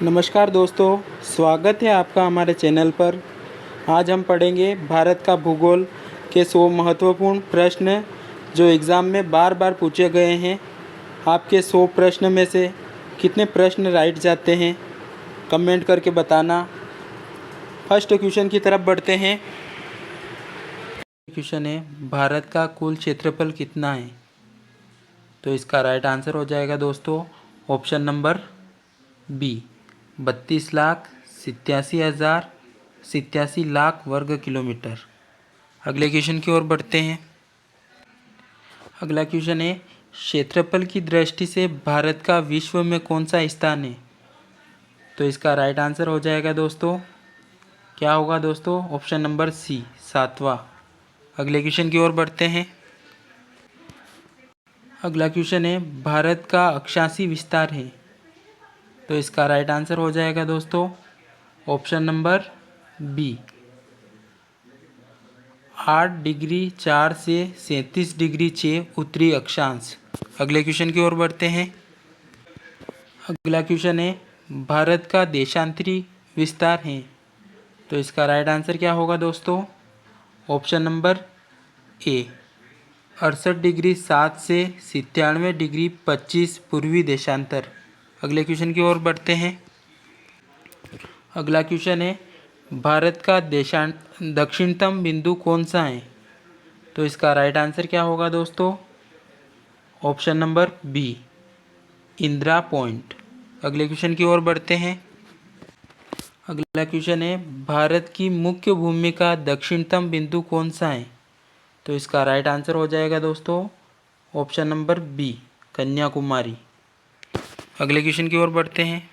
नमस्कार दोस्तों, स्वागत है आपका हमारे चैनल पर। आज हम पढ़ेंगे भारत का भूगोल के 100 महत्वपूर्ण प्रश्न जो एग्ज़ाम में बार बार पूछे गए हैं। आपके 100 प्रश्न में से कितने प्रश्न राइट जाते हैं, कमेंट करके बताना। फर्स्ट क्वेश्चन की तरफ बढ़ते हैं। क्वेश्चन है, भारत का कुल क्षेत्रफल कितना है? तो इसका राइट आंसर हो जाएगा दोस्तों ऑप्शन नंबर बी, 32,87,87 वर्ग किलोमीटर। अगले क्वेश्चन की ओर बढ़ते हैं। अगला क्वेश्चन है, क्षेत्रफल की दृष्टि से भारत का विश्व में कौन सा स्थान है? तो इसका राइट आंसर हो जाएगा दोस्तों, क्या होगा दोस्तों? ऑप्शन नंबर सी, 7वां। अगले क्वेश्चन की ओर बढ़ते हैं। अगला क्वेश्चन है, भारत का अक्षांशीय विस्तार है? तो इसका राइट आंसर हो जाएगा दोस्तों ऑप्शन नंबर बी, 8 डिग्री 4 से 37 डिग्री 6 उत्तरी अक्षांश। अगले क्वेश्चन की ओर बढ़ते हैं। अगला क्वेश्चन है, भारत का देशांतरी विस्तार है? तो इसका राइट आंसर क्या होगा दोस्तों? ऑप्शन नंबर ए, 68 डिग्री 7 से 97 डिग्री 25 पूर्वी देशांतर। अगले क्वेश्चन की ओर बढ़ते हैं। अगला क्वेश्चन है, भारत का दक्षिणतम बिंदु कौन सा है? तो इसका राइट आंसर क्या होगा दोस्तों? Option number B, Indira Point. अगले क्वेश्चन की ओर बढ़ते हैं। अगला क्वेश्चन है, भारत की मुख्य भूमि का दक्षिणतम बिंदु कौन सा है? तो इसका राइट आंसर हो जाएगा दोस्तों ऑप्शन नंबर बी, कन्याकुमारी। अगले क्वेश्चन की ओर बढ़ते हैं।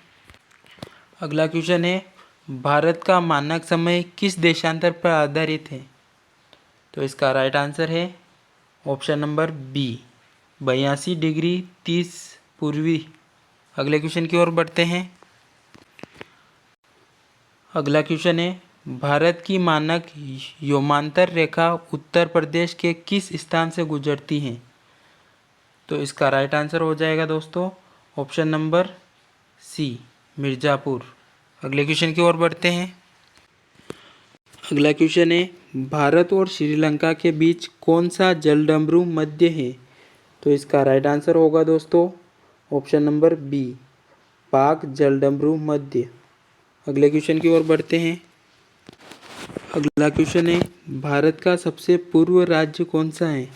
अगला क्वेश्चन है, भारत का मानक समय किस देशांतर पर आधारित है? तो इसका राइट आंसर है ऑप्शन नंबर बी, 82 डिग्री 30 पूर्वी। अगले क्वेश्चन की ओर बढ़ते हैं। अगला क्वेश्चन है, भारत की मानक योमांतर रेखा उत्तर प्रदेश के किस स्थान से गुजरती है? तो इसका राइट आंसर हो जाएगा दोस्तों ऑप्शन नंबर सी, मिर्ज़ापुर। अगले क्वेश्चन की ओर बढ़ते हैं। अगला क्वेश्चन है, भारत और श्रीलंका के बीच कौन सा जलडमरू मध्य है? तो इसका राइट आंसर होगा दोस्तों ऑप्शन नंबर बी, पाक जलडमरू मध्य। अगले क्वेश्चन की ओर बढ़ते हैं। अगला क्वेश्चन है, भारत का सबसे पूर्व राज्य कौन सा है?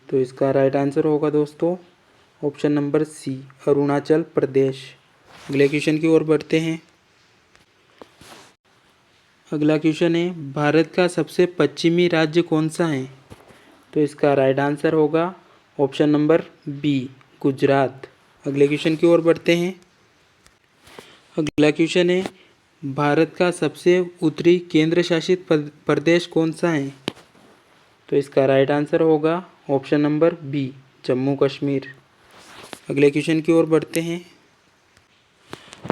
तो इसका राइट आंसर होगा दोस्तों ऑप्शन नंबर सी, अरुणाचल प्रदेश। अगले क्वेश्चन की ओर बढ़ते हैं। अगला क्वेश्चन है, भारत का सबसे पश्चिमी राज्य कौन सा है? तो इसका राइट आंसर होगा ऑप्शन नंबर बी, गुजरात। अगले क्वेश्चन की ओर बढ़ते हैं। अगला क्वेश्चन है, भारत का सबसे उत्तरी केंद्र शासित प्रदेश कौन सा है? तो इसका राइट आंसर होगा option number B, Jammu Kashmir. अगले क्वेश्चन की ओर बढ़ते हैं।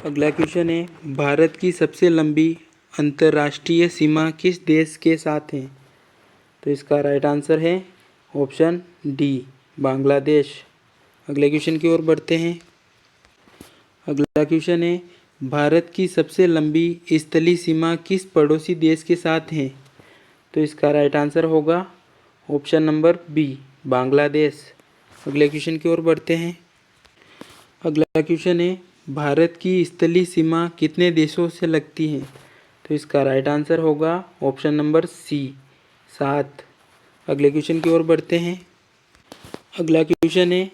अगला क्वेश्चन है, भारत की सबसे लंबी अंतर्राष्ट्रीय सीमा किस देश के साथ है? तो इसका राइट आंसर है ऑप्शन डी, बांग्लादेश। अगले क्वेश्चन की ओर बढ़ते हैं। अगला क्वेश्चन है, भारत की सबसे लंबी स्थलीय सीमा किस पड़ोसी देश के साथ है? तो इसका राइट आंसर होगा ऑप्शन नंबर बी, बांग्लादेश। अगले क्वेश्चन की ओर बढ़ते हैं। अगला क्वेश्चन है, भारत की स्थलीय सीमा कितने देशों से लगती है? तो इसका राइट आंसर होगा ऑप्शन नंबर सी, 7। अगले क्वेश्चन की ओर बढ़ते हैं। अगला क्वेश्चन है,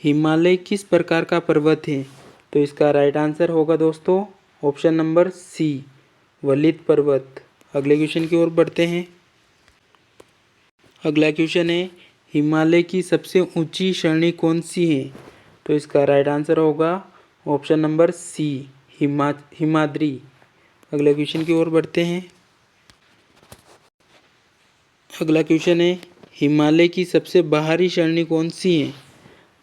हिमालय किस प्रकार का पर्वत है? तो इसका राइट आंसर होगा दोस्तों ऑप्शन नंबर सी, वलित पर्वत। अगले क्वेश्चन की ओर बढ़ते हैं। अगला क्वेश्चन है, हिमालय की सबसे ऊंची श्रेणी कौन सी है? तो इसका राइट आंसर होगा ऑप्शन नंबर सी, हिमाद्री। अगले क्वेश्चन की ओर बढ़ते हैं। अगला क्वेश्चन है, हिमालय की सबसे बाहरी श्रेणी कौन सी है?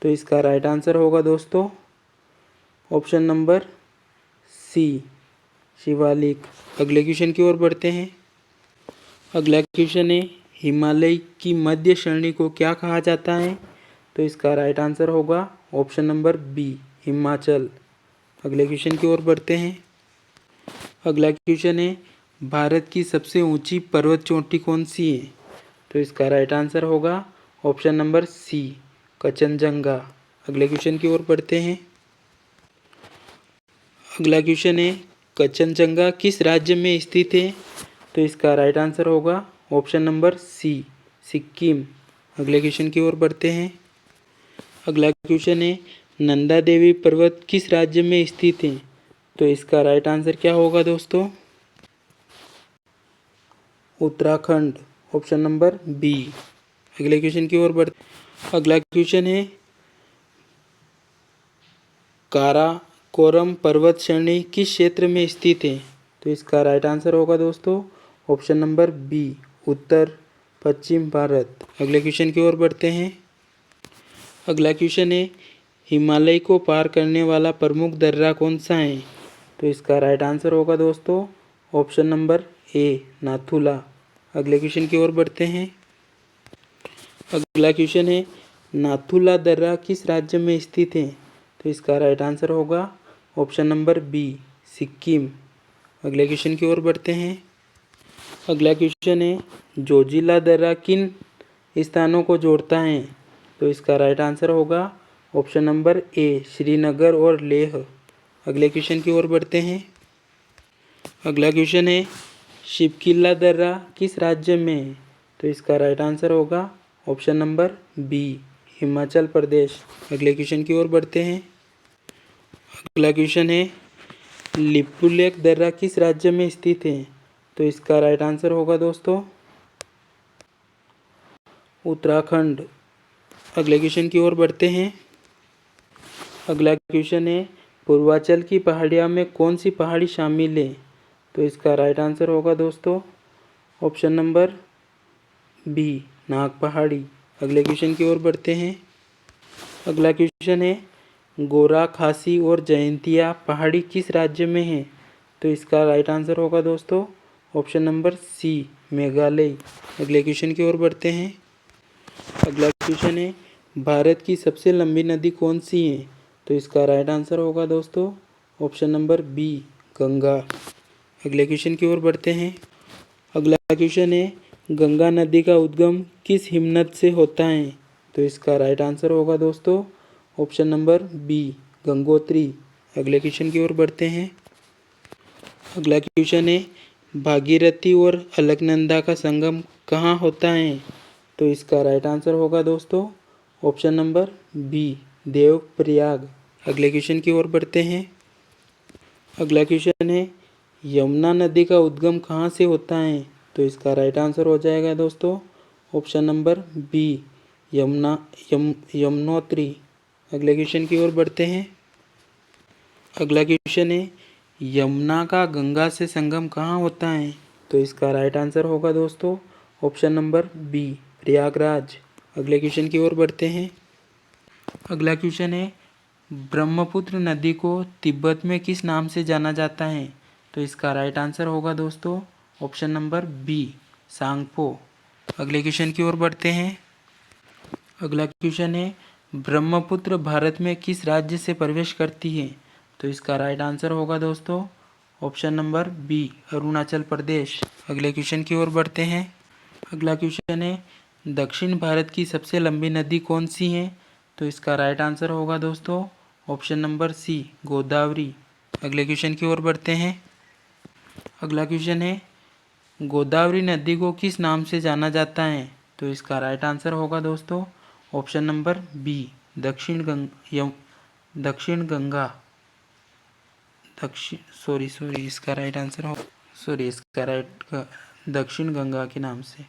तो इसका राइट आंसर होगा दोस्तों ऑप्शन नंबर सी, शिवालिक। अगले क्वेश्चन की ओर बढ़ते हैं। अगला क्वेश्चन है, हिमालय की मध्य श्रेणी को क्या कहा जाता है? तो इसका राइट आंसर होगा ऑप्शन नंबर बी, हिमाचल। अगले क्वेश्चन की ओर बढ़ते हैं। अगला क्वेश्चन है, भारत की सबसे ऊंची पर्वत चोटी कौन सी है? तो इसका राइट आंसर होगा ऑप्शन नंबर सी, कंचनजंगा। अगले क्वेश्चन की ओर बढ़ते हैं। अगला क्वेश्चन है, कंचनजंगा किस राज्य में स्थित है? तो इसका राइट आंसर होगा ऑप्शन नंबर सी, सिक्किम। अगले क्वेश्चन की ओर बढ़ते हैं। अगला क्वेश्चन है, नंदा देवी पर्वत किस राज्य में स्थित है? तो इसका राइट आंसर क्या होगा दोस्तों? Uttarakhand, option number B. अगले क्वेश्चन की ओर बढ़ते। अगला क्वेश्चन है, काराकोरम पर्वत श्रेणी किस क्षेत्र में स्थित है? तो इसका राइट आंसर होगा दोस्तों ऑप्शन नंबर बी, उत्तर पश्चिम भारत। अगले क्वेश्चन की ओर बढ़ते हैं। अगला क्वेश्चन है, हिमालय को पार करने वाला प्रमुख दर्रा कौन सा है? तो इसका राइट आंसर होगा दोस्तों ऑप्शन नंबर ए, नाथुला। अगले क्वेश्चन की ओर बढ़ते हैं। अगला क्वेश्चन है, नाथुला दर्रा किस राज्य में स्थित है? तो इसका राइट आंसर होगा ऑप्शन नंबर बी, सिक्किम। अगले क्वेश्चन की ओर बढ़ते हैं। अगला क्वेश्चन है, जोजिला दर्रा किन स्थानों को जोड़ता है? तो इसका राइट आंसर होगा ऑप्शन नंबर ए, श्रीनगर और लेह। अगले क्वेश्चन की ओर बढ़ते हैं। अगला क्वेश्चन है, शिवकिला दर्रा किस राज्य में है? तो इसका राइट आंसर होगा option number B, Himachal Pradesh. अगले क्वेश्चन की ओर बढ़ते हैं। अगला क्वेश्चन है, लिपुलेख दर्रा किस राज्य में स्थित है? तो इसका राइट आंसर होगा दोस्तों उत्तराखंड। अगले क्वेश्चन की ओर बढ़ते हैं। अगला क्वेश्चन है, पूर्वांचल की पहाड़ियों में कौन सी पहाड़ी शामिल है? तो इसका राइट आंसर होगा दोस्तों ऑप्शन नंबर बी, नाग पहाड़ी। अगले क्वेश्चन की ओर बढ़ते हैं। अगला क्वेश्चन है, गोरा, खासी और जयंतिया पहाड़ी किस राज्य में है? तो इसका राइट आंसर होगा दोस्तों ऑप्शन नंबर सी, मेघालय। अगले क्वेश्चन की ओर बढ़ते हैं। अगला क्वेश्चन है, भारत की सबसे लंबी नदी कौन सी है? तो इसका राइट आंसर होगा दोस्तों ऑप्शन नंबर बी, गंगा। अगले क्वेश्चन की ओर बढ़ते हैं। अगला क्वेश्चन है, गंगा नदी का उद्गम किस हिमनद से होता है? तो इसका राइट आंसर होगा दोस्तों ऑप्शन नंबर बी, गंगोत्री। अगले क्वेश्चन की ओर बढ़ते हैं। अगला क्वेश्चन है, भागीरथी और अलकनंदा का संगम कहाँ होता है? तो इसका राइट आंसर होगा दोस्तों ऑप्शन नंबर बी, देवप्रयाग। अगले क्वेश्चन की ओर बढ़ते हैं। अगला क्वेश्चन है, यमुना नदी का उद्गम कहाँ से होता है? तो इसका राइट आंसर हो जाएगा दोस्तों ऑप्शन नंबर बी, यमुनोत्री। अगले क्वेश्चन की ओर बढ़ते हैं। अगला क्वेश्चन है, यमुना का गंगा से संगम कहाँ होता है? तो इसका राइट आंसर होगा दोस्तों ऑप्शन नंबर बी, प्रयागराज। अगले क्वेश्चन की ओर बढ़ते हैं। अगला क्वेश्चन है, ब्रह्मपुत्र नदी को तिब्बत में किस नाम से जाना जाता है? तो इसका राइट आंसर होगा दोस्तों ऑप्शन नंबर बी, सांगपो। अगले क्वेश्चन की ओर बढ़ते हैं। अगला क्वेश्चन है, ब्रह्मपुत्र भारत में किस राज्य से प्रवेश करती है? तो इसका राइट आंसर होगा दोस्तों option number B, Arunachal Pradesh. अगले क्वेश्चन की ओर बढ़ते हैं। अगला क्वेश्चन है, दक्षिण भारत की सबसे लंबी नदी कौन सी है? तो इसका राइट आंसर होगा दोस्तों ऑप्शन नंबर सी, गोदावरी। अगले क्वेश्चन की ओर बढ़ते हैं। अगला क्वेश्चन है, गोदावरी नदी को किस नाम से जाना जाता है? तो इसका राइट आंसर होगा दोस्तों ऑप्शन नंबर बी, दक्षिण गंगा। इसका राइट आंसर हो इसका राइट दक्षिण गंगा के नाम से।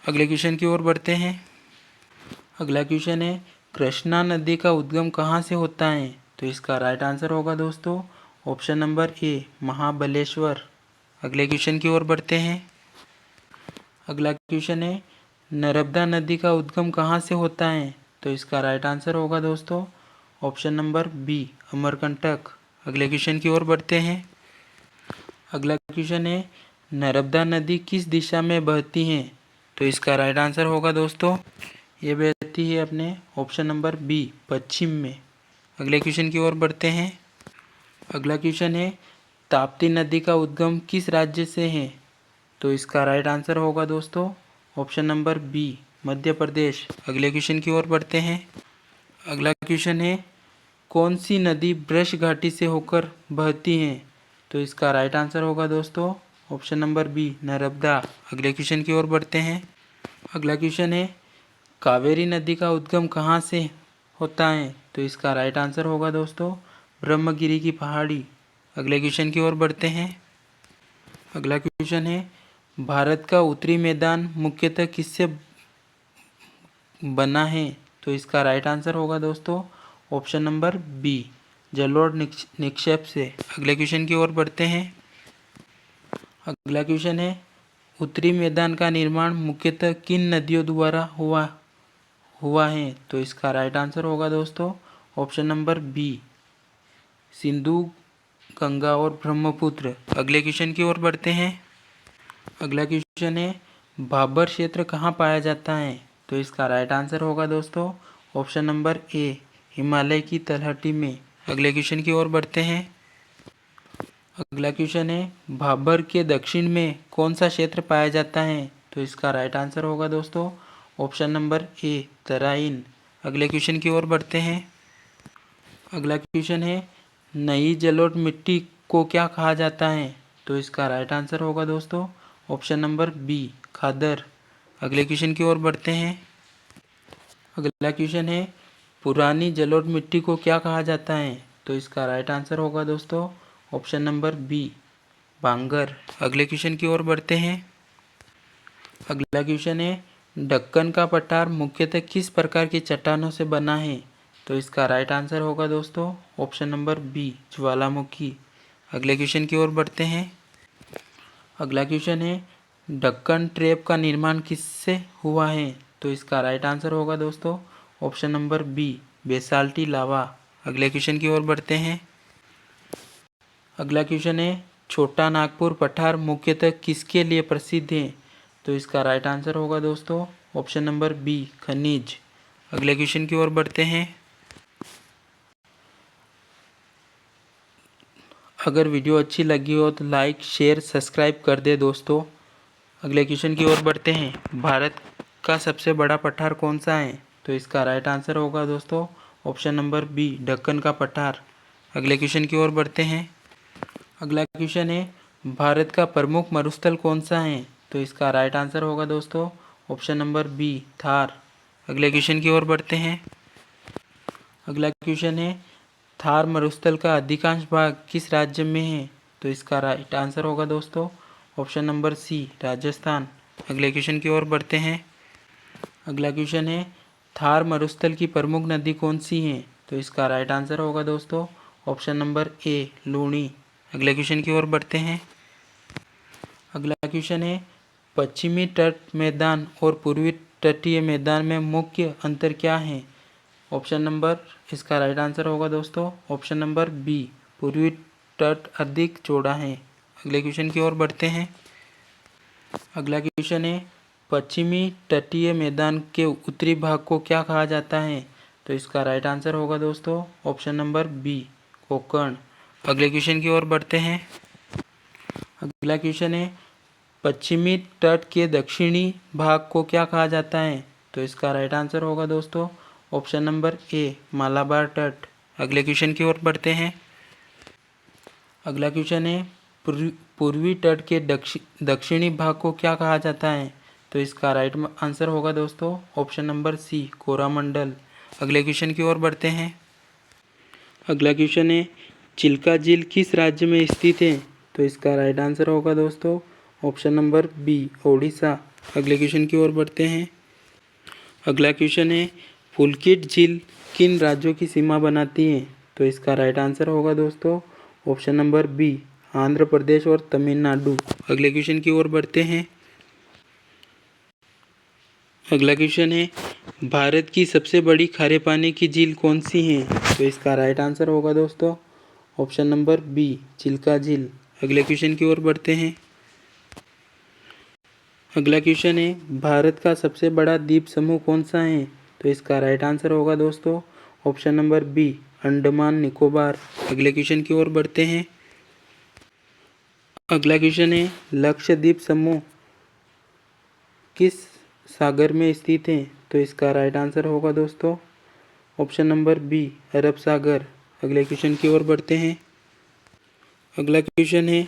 अगले क्वेश्चन की ओर बढ़ते हैं। अगला क्वेश्चन है, कृष्णा नदी का उद्गम कहाँ से होता है? तो इसका राइट आंसर होगा दोस्तों ऑप्शन नंबर ए, महाबलेश्वर। अगले क्वेश्चन की ओर बढ़ते हैं। अगला क्वेश्चन है, नर्मदा नदी का उद्गम कहाँ से होता है? तो इसका राइट आंसर होगा दोस्तों ऑप्शन नंबर बी, अमरकंटक। अगले क्वेश्चन की ओर बढ़ते हैं। अगला क्वेश्चन है, नर्मदा नदी किस दिशा में बहती है? तो इसका राइट आंसर होगा दोस्तों ये बहती है अपने ऑप्शन नंबर बी, पश्चिम में। अगले क्वेश्चन की ओर बढ़ते हैं। अगला क्वेश्चन है ताप्ती नदी का उद्गम किस राज्य से है? तो इसका राइट आंसर होगा दोस्तों option number B Madhya Pradesh. अगले क्वेश्चन की ओर बढ़ते हैं। अगला क्वेश्चन है कौन सी नदी ब्रश घाटी से होकर बहती है? तो इसका राइट आंसर होगा दोस्तों ऑप्शन नंबर बी नर्मदा। अगले क्वेश्चन की ओर बढ़ते हैं। अगला क्वेश्चन है कावेरी नदी का उद्गम कहाँ से होता है? तो इसका राइट आंसर होगा दोस्तों ब्रह्मगिरी की पहाड़ी। अगले क्वेश्चन की ओर बढ़ते हैं। अगला क्वेश्चन है भारत का उत्तरी मैदान मुख्यतः किससे बना है? तो इसका राइट आंसर होगा दोस्तों ऑप्शन नंबर बी जलोढ़ निक्षेप से। अगले क्वेश्चन की ओर बढ़ते हैं। अगला क्वेश्चन है उत्तरी मैदान का निर्माण मुख्यतः किन नदियों द्वारा हुआ है? तो इसका राइट आंसर होगा दोस्तों option number B Sindhu Ganga और ब्रह्मपुत्र। अगले क्वेश्चन की ओर बढ़ते हैं। अगला क्वेश्चन है भाबर क्षेत्र कहाँ पाया जाता है? तो इसका राइट आंसर होगा दोस्तों ऑप्शन नंबर ए हिमालय की तलहटी में। अगले क्वेश्चन की ओर बढ़ते हैं। अगला क्वेश्चन है भाबर के दक्षिण में कौन सा क्षेत्र पाया जाता है? तो इसका राइट आंसर होगा दोस्तों ऑप्शन नंबर ए तराइन। अगले क्वेश्चन की ओर बढ़ते हैं। अगला क्वेश्चन है नई जलोढ़ मिट्टी को क्या कहा जाता है? तो इसका राइट आंसर होगा दोस्तों ऑप्शन नंबर बी खादर। अगले क्वेश्चन की ओर बढ़ते हैं। अगला क्वेश्चन है पुरानी जलोढ़ मिट्टी को क्या कहा जाता है? तो इसका राइट आंसर होगा दोस्तों ऑप्शन नंबर बी बांगर। अगले क्वेश्चन की ओर बढ़ते हैं। अगला क्वेश्चन है दक्कन का पठार मुख्यतः किस प्रकार की चट्टानों से बना है? तो इसका राइट आंसर होगा दोस्तों ऑप्शन नंबर बी ज्वालामुखी। अगले क्वेश्चन की ओर बढ़ते हैं। अगला क्वेश्चन है दक्कन ट्रैप का निर्माण किससे हुआ है? तो इसका राइट आंसर होगा दोस्तों ऑप्शन नंबर बी बेसाल्टी लावा। अगले क्वेश्चन की ओर बढ़ते हैं। अगला क्वेश्चन है छोटा नागपुर पठार मुख्यतः किसके लिए प्रसिद्ध है? तो इसका राइट आंसर होगा दोस्तों ऑप्शन नंबर बी खनिज। अगले क्वेश्चन की ओर बढ़ते हैं। अगर वीडियो अच्छी लगी हो तो लाइक शेयर सब्सक्राइब कर दे दोस्तों। अगले क्वेश्चन की ओर बढ़ते हैं भारत का सबसे बड़ा पठार कौन सा है? तो इसका राइट आंसर होगा दोस्तों ऑप्शन नंबर बी दक्कन का पठार। अगले क्वेश्चन की ओर बढ़ते हैं। अगला क्वेश्चन है भारत का प्रमुख मरुस्थल कौन सा है? तो इसका राइट आंसर होगा दोस्तों ऑप्शन नंबर बी थार। अगले क्वेश्चन की ओर बढ़ते हैं। अगला क्वेश्चन है थार मरुस्थल का अधिकांश भाग किस राज्य में है? तो इसका राइट आंसर होगा दोस्तों ऑप्शन नंबर सी राजस्थान। अगले क्वेश्चन की ओर बढ़ते हैं। अगला क्वेश्चन है थार मरुस्थल की प्रमुख नदी कौन सी है? तो इसका राइट आंसर होगा दोस्तों ऑप्शन नंबर ए लूनी। अगले क्वेश्चन की ओर बढ़ते हैं। अगला क्वेश्चन है पश्चिमी तट मैदान और पूर्वी तटीय मैदान में मुख्य अंतर क्या है? ऑप्शन नंबर इसका राइट आंसर होगा दोस्तों ऑप्शन नंबर बी पूर्वी तट अधिक चौड़ा है। अगले क्वेश्चन की ओर बढ़ते हैं। अगला क्वेश्चन है पश्चिमी तटीय मैदान के उत्तरी भाग को क्या कहा जाता है? तो इसका राइट आंसर होगा दोस्तों ऑप्शन नंबर बी कोंकण। अगले क्वेश्चन की ओर बढ़ते हैं। अगला क्वेश्चन है पश्चिमी तट के दक्षिणी भाग को क्या कहा जाता है? तो इसका राइट आंसर होगा दोस्तों ऑप्शन नंबर ए मालाबार तट। अगले क्वेश्चन की ओर बढ़ते हैं। अगला क्वेश्चन है पूर्वी तट के दक्षिणी भाग को क्या कहा जाता है? तो इसका राइट आंसर होगा दोस्तों ऑप्शन नंबर सी कोरामंडल। अगले क्वेश्चन की ओर बढ़ते हैं। अगला क्वेश्चन है चिल्का झील किस राज्य में स्थित है? तो इसका राइट आंसर होगा दोस्तों ऑप्शन नंबर बी ओडिशा। अगले क्वेश्चन की ओर बढ़ते हैं। अगला क्वेश्चन है पुलकित झील किन राज्यों की सीमा बनाती है? तो इसका राइट आंसर होगा दोस्तों option number B Andhra Pradesh और तमिलनाडु। अगले क्वेश्चन की ओर बढ़ते हैं। अगला क्वेश्चन है भारत की सबसे बड़ी खारे पानी की झील कौन सी है? तो इसका राइट आंसर होगा दोस्तों ऑप्शन नंबर बी चिल्का झील। अगले क्वेश्चन की ओर बढ़ते हैं। अगला क्वेश्चन है भारत का सबसे बड़ा द्वीप समूह कौन सा है? तो इसका राइट आंसर होगा दोस्तों option number B Andaman Nicobar. अगले क्वेश्चन की ओर बढ़ते हैं। अगला क्वेश्चन है लक्षद्वीप समूह किस सागर में स्थित है? तो इसका राइट आंसर होगा दोस्तों ऑप्शन नंबर बी अरब सागर। अगले क्वेश्चन की ओर बढ़ते हैं। अगला क्वेश्चन है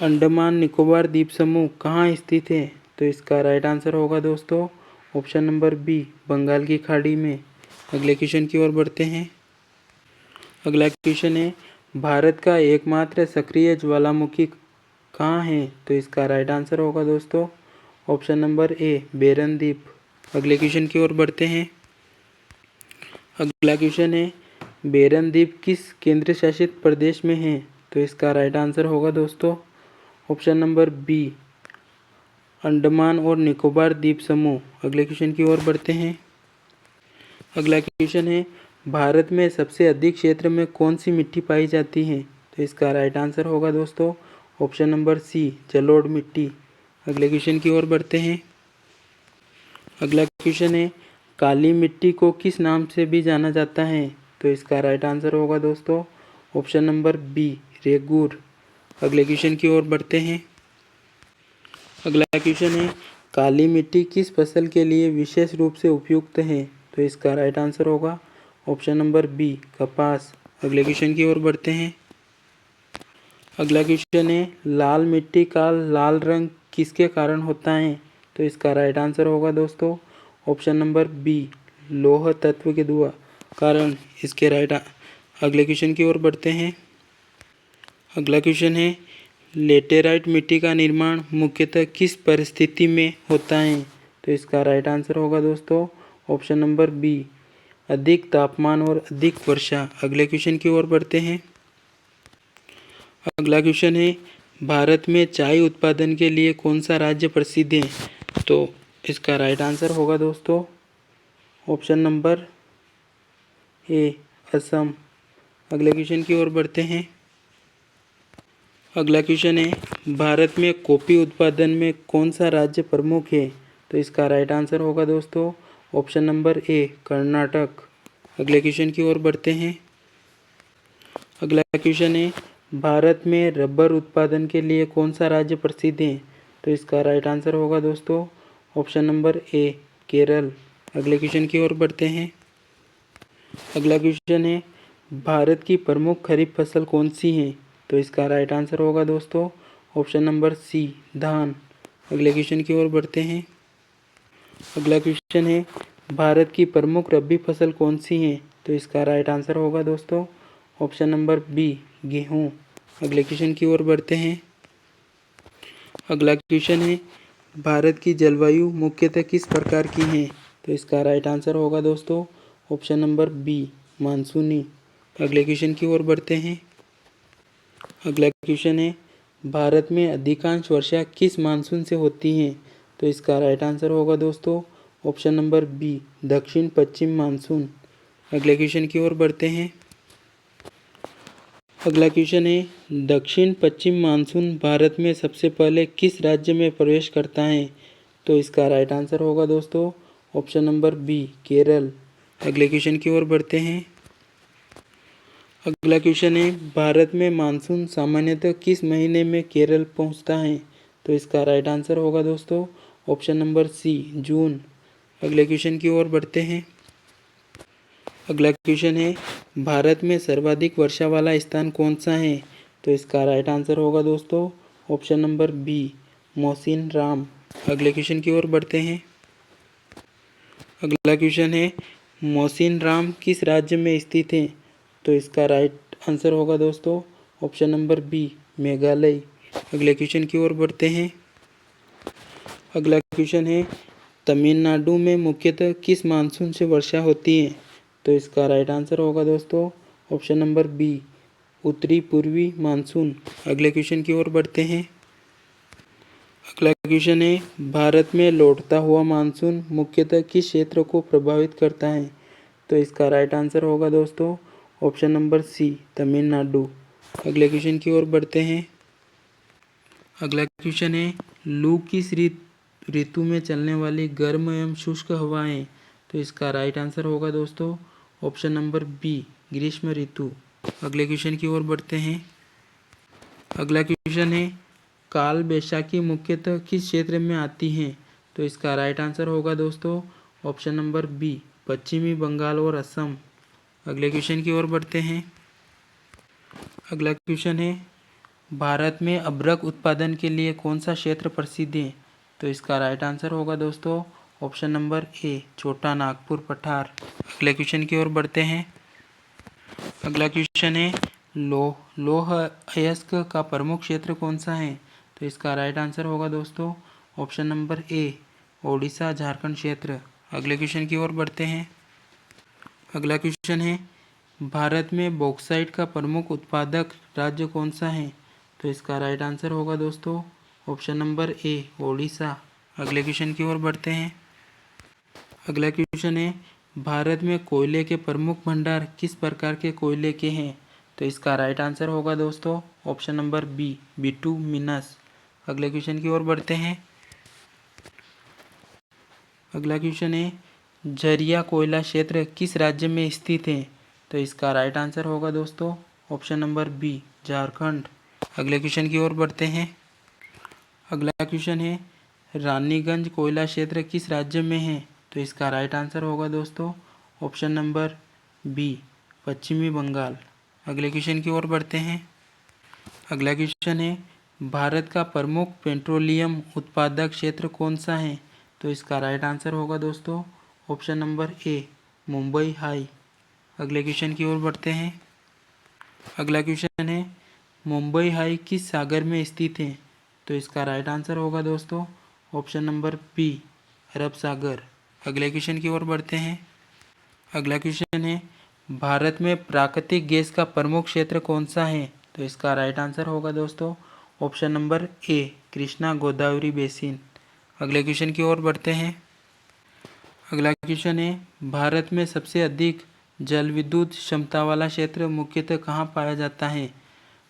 अंडमान निकोबार द्वीप समूह कहाँ स्थित है? तो इसका राइट आंसर होगा दोस्तों ऑप्शन नंबर बी बंगाल की खाड़ी में। अगले क्वेश्चन की ओर बढ़ते हैं। अगला क्वेश्चन है भारत का एकमात्र सक्रिय ज्वालामुखी कहाँ है? तो इसका राइट आंसर होगा दोस्तों ऑप्शन नंबर ए बेरन द्वीप। अगले क्वेश्चन की ओर बढ़ते हैं। अगला क्वेश्चन है बेरन द्वीप किस केंद्र शासित प्रदेश में है? तो इसका राइट आंसर होगा दोस्तों ऑप्शन नंबर बी अंडमान और निकोबार द्वीप समूह। अगले क्वेश्चन की ओर बढ़ते हैं। अगला क्वेश्चन है भारत में सबसे अधिक क्षेत्र में कौन सी मिट्टी पाई जाती है? तो इसका राइट आंसर होगा दोस्तों ऑप्शन नंबर सी जलोढ़ मिट्टी। अगले क्वेश्चन की ओर बढ़ते हैं। अगला क्वेश्चन है काली मिट्टी को किस नाम से भी जाना जाता है? तो इसका राइट आंसर होगा दोस्तों ऑप्शन नंबर बी रेगूर। अगले क्वेश्चन की ओर बढ़ते हैं। अगला क्वेश्चन है काली मिट्टी किस फसल के लिए विशेष रूप से उपयुक्त है? तो इसका राइट आंसर होगा ऑप्शन नंबर बी कपास। अगले क्वेश्चन की ओर बढ़ते हैं। अगला क्वेश्चन है लाल मिट्टी का लाल रंग किसके कारण होता है? तो इसका राइट आंसर होगा दोस्तों ऑप्शन नंबर बी लौह तत्व के द्वारा कारण इसके अगले क्वेश्चन की ओर बढ़ते हैं। अगला क्वेश्चन है लेटेराइट मिट्टी का निर्माण मुख्यतः किस परिस्थिति में होता है? तो इसका राइट आंसर होगा दोस्तों ऑप्शन नंबर बी अधिक तापमान और अधिक वर्षा। अगले क्वेश्चन की ओर बढ़ते हैं। अगला क्वेश्चन है भारत में चाय उत्पादन के लिए कौन सा राज्य प्रसिद्ध है? तो इसका राइट आंसर होगा दोस्तों ऑप्शन नंबर ए असम। अगले क्वेश्चन की ओर बढ़ते हैं। अगला क्वेश्चन है भारत में कॉफ़ी उत्पादन में कौन सा राज्य प्रमुख है? तो इसका राइट आंसर होगा दोस्तों ऑप्शन नंबर ए कर्नाटक। अगले क्वेश्चन की ओर बढ़ते हैं। अगला क्वेश्चन है भारत में रबर उत्पादन के लिए कौन सा राज्य प्रसिद्ध है? तो इसका राइट आंसर होगा दोस्तों ऑप्शन नंबर ए केरल। अगले क्वेश्चन की ओर बढ़ते हैं। अगला क्वेश्चन है भारत की प्रमुख खरीफ फसल कौन सी है? तो इसका राइट आंसर होगा दोस्तों ऑप्शन नंबर सी धान। अगले क्वेश्चन की ओर बढ़ते हैं। अगला क्वेश्चन है भारत की प्रमुख रबी फसल कौन सी है? तो इसका राइट आंसर होगा दोस्तों ऑप्शन नंबर बी गेहूँ। अगले क्वेश्चन की ओर बढ़ते हैं। अगला क्वेश्चन है भारत की जलवायु मुख्यतः किस प्रकार की है? तो इसका राइट आंसर होगा दोस्तों ऑप्शन नंबर बी मानसूनी। अगले क्वेश्चन की ओर बढ़ते हैं। अगला क्वेश्चन है भारत में अधिकांश वर्षा किस मानसून से होती है? तो इसका राइट आंसर होगा दोस्तों ऑप्शन नंबर बी दक्षिण पश्चिम मानसून। अगले क्वेश्चन की ओर बढ़ते हैं। अगला क्वेश्चन है दक्षिण पश्चिम मानसून भारत में सबसे पहले किस राज्य में प्रवेश करता है? तो इसका राइट आंसर होगा दोस्तों ऑप्शन नंबर बी केरल। अगले क्वेश्चन की ओर बढ़ते हैं। अगला क्वेश्चन है भारत में मानसून सामान्यतः किस महीने में केरल पहुंचता है? तो इसका राइट आंसर होगा दोस्तों ऑप्शन नंबर सी जून। अगले क्वेश्चन की ओर बढ़ते हैं। अगला क्वेश्चन है भारत में सर्वाधिक वर्षा वाला स्थान कौन सा है? तो इसका राइट आंसर होगा दोस्तों option number B Mohsin Ram. अगले क्वेश्चन की ओर बढ़ते हैं। अगला क्वेश्चन है मोहसिन राम किस राज्य में स्थित है? तो इसका राइट आंसर होगा दोस्तों ऑप्शन नंबर बी मेघालय। अगले क्वेश्चन की ओर बढ़ते हैं। अगला क्वेश्चन है तमिलनाडु में मुख्यतः किस मानसून से वर्षा होती है? तो इसका राइट आंसर होगा दोस्तों ऑप्शन नंबर बी उत्तरी पूर्वी मानसून। अगले क्वेश्चन की ओर बढ़ते हैं। अगला क्वेश्चन है भारत में लौटता हुआ मानसून मुख्यतः किस क्षेत्र को प्रभावित करता है? तो इसका राइट आंसर होगा दोस्तों ऑप्शन नंबर सी तमिलनाडु। अगले क्वेश्चन की ओर बढ़ते हैं। अगला क्वेश्चन है लू किस ऋतु में चलने वाली गर्म एवं शुष्क हवाएं? तो इसका राइट आंसर होगा दोस्तों ऑप्शन नंबर बी ग्रीष्म ऋतु। अगले क्वेश्चन की ओर बढ़ते हैं। अगला क्वेश्चन है काल बैसाखी मुख्यतः किस क्षेत्र में आती है? तो इसका राइट आंसर होगा दोस्तों ऑप्शन नंबर बी, पश्चिमी बंगाल और असम। अगले क्वेश्चन की ओर बढ़ते हैं। अगला क्वेश्चन है भारत में अभ्रक उत्पादन के लिए कौन सा क्षेत्र प्रसिद्ध है? तो इसका राइट आंसर होगा दोस्तों ऑप्शन नंबर ए, छोटा नागपुर पठार। अगले क्वेश्चन की ओर बढ़ते हैं। अगला क्वेश्चन है लौह अयस्क का प्रमुख क्षेत्र कौन सा है? तो इसका राइट आंसर होगा दोस्तों option number A, Odisha Jharkhand क्षेत्र। अगले क्वेश्चन की ओर बढ़ते हैं। अगला क्वेश्चन है भारत में बॉक्साइट का प्रमुख उत्पादक राज्य कौन सा है? तो इसका राइट आंसर होगा दोस्तों ऑप्शन नंबर ए, ओडिशा। अगले क्वेश्चन की ओर बढ़ते हैं। अगला क्वेश्चन है भारत में कोयले के प्रमुख भंडार किस प्रकार के कोयले के हैं? तो इसका राइट आंसर होगा दोस्तों ऑप्शन नंबर बी, बिटुमिनस। अगले क्वेश्चन की ओर बढ़ते हैं। अगला क्वेश्चन है झरिया कोयला क्षेत्र किस राज्य में स्थित है? तो इसका राइट आंसर होगा दोस्तों ऑप्शन नंबर बी, झारखंड। अगले क्वेश्चन की ओर बढ़ते हैं। अगला क्वेश्चन है रानीगंज कोयला क्षेत्र किस राज्य में है? तो इसका राइट आंसर होगा दोस्तों ऑप्शन नंबर बी, पश्चिमी बंगाल। अगले क्वेश्चन की ओर बढ़ते हैं। अगला क्वेश्चन है भारत का प्रमुख पेट्रोलियम उत्पादक क्षेत्र कौन सा है? तो इसका राइट आंसर होगा दोस्तों option number A, Mumbai high. अगले क्वेश्चन की ओर बढ़ते हैं। अगला क्वेश्चन है मुंबई हाई किस सागर में स्थित है? तो इसका राइट आंसर होगा दोस्तों ऑप्शन नंबर बी, अरब सागर। अगले क्वेश्चन की ओर बढ़ते हैं। अगला क्वेश्चन है भारत में प्राकृतिक गैस का प्रमुख क्षेत्र कौन सा है? तो इसका राइट आंसर होगा दोस्तों option number A, Krishna Godavari basin. अगले क्वेश्चन की ओर बढ़ते हैं। अगला क्वेश्चन है भारत में सबसे अधिक जल विद्युत क्षमता वाला क्षेत्र मुख्यतः कहाँ पाया जाता है?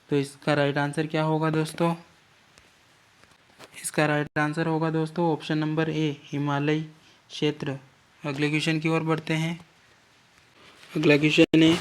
तो इसका राइट आंसर क्या होगा दोस्तों? इसका राइट आंसर होगा दोस्तों ऑप्शन नंबर ए, हिमालय क्षेत्र। अगले क्वेश्चन की ओर बढ़ते हैं। अगला क्वेश्चन है